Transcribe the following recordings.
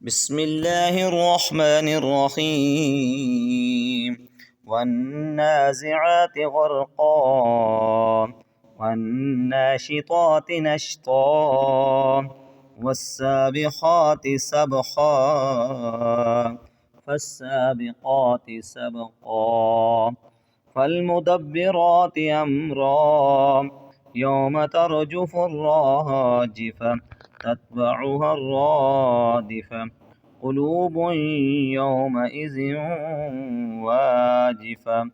بسم الله الرحمن الرحيم والنازعات غرقا والناشطات نشطا والسابحات سبحا فالسابقات سبقا فالمدبرات أمرا يوم ترجف الراجفة تتبعها الرادفة قلوب يومئذ واجفة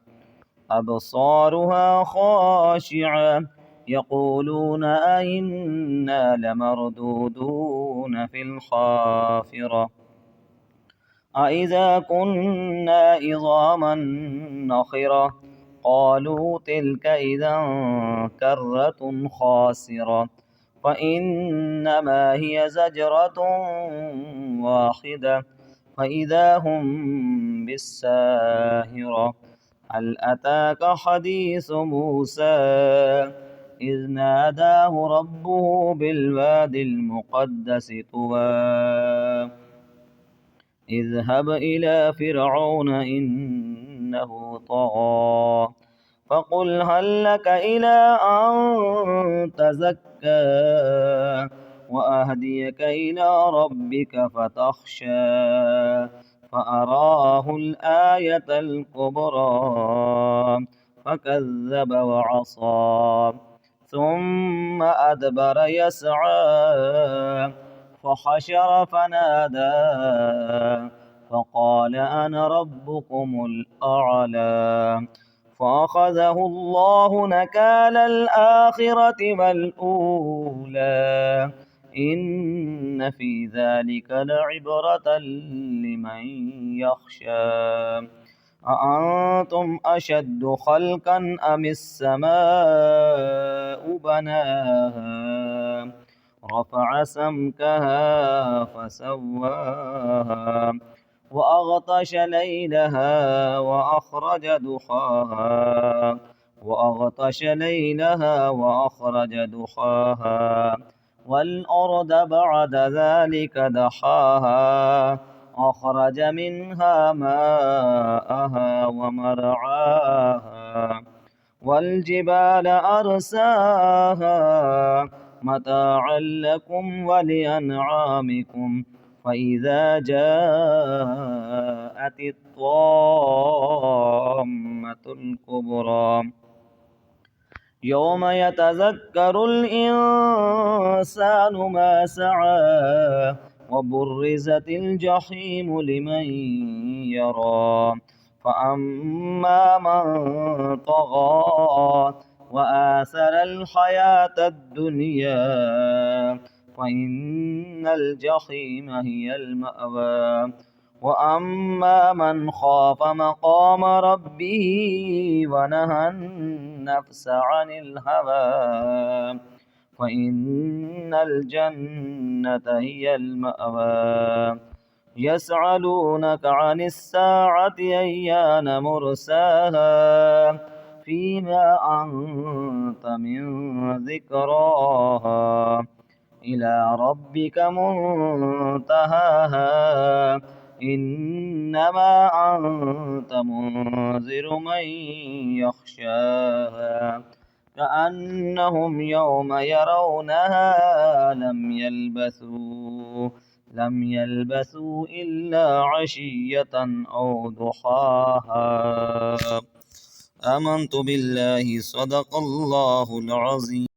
أبصارها خاشعة يقولون أئنا لمردودون في الحافرة أإذا كنا عظاما نخرة قالوا تلك إذا كرة خاسرة فإنما هي زجرة واحدة فإذا هم بالساهرة هل أتاك حديث موسى إذ ناداه ربه بالوادي المقدس طوى اذهب إلى فرعون إنه طغى فقل هل لك إلى أن تزكى وأهديك إلى ربك فتخشى فأراه الآية الكبرى فكذب وعصى ثم أدبر يسعى فحشر فنادى فقال أنا ربكم الأعلى فأخذه الله نكال الآخرة والأولى إن في ذلك لعبرة لمن يخشى أأنتم أشد خلقا أم السماء بناها رفع سمكها فسواها وأغطش ليلها وأخرج دحاها والأرض بعد ذلك دحاها أخرج منها ماءها ومرعاها والجبال أرساها متاعا لكم ولأنعامكم فإذا جاءت الطامة الكبرى يوم يتذكر الإنسان ما سعى وبرزت الجحيم لمن يرى فأما من طغى وآثر الحياة الدنيا فإن الجحيم هي المأوى وأما من خاف مقام ربه ونهى النفس عن الهوى فإن الجنة هي المأوى يسألونك عن الساعة أيان مرساها فيما أنت من ذكراها إلى ربك منتهاها إنما أنت منذر من يخشاها كأنهم يوم يرونها لم يلبثوا إلا عشية أو ضحاها آمنت بالله صدق الله العظيم.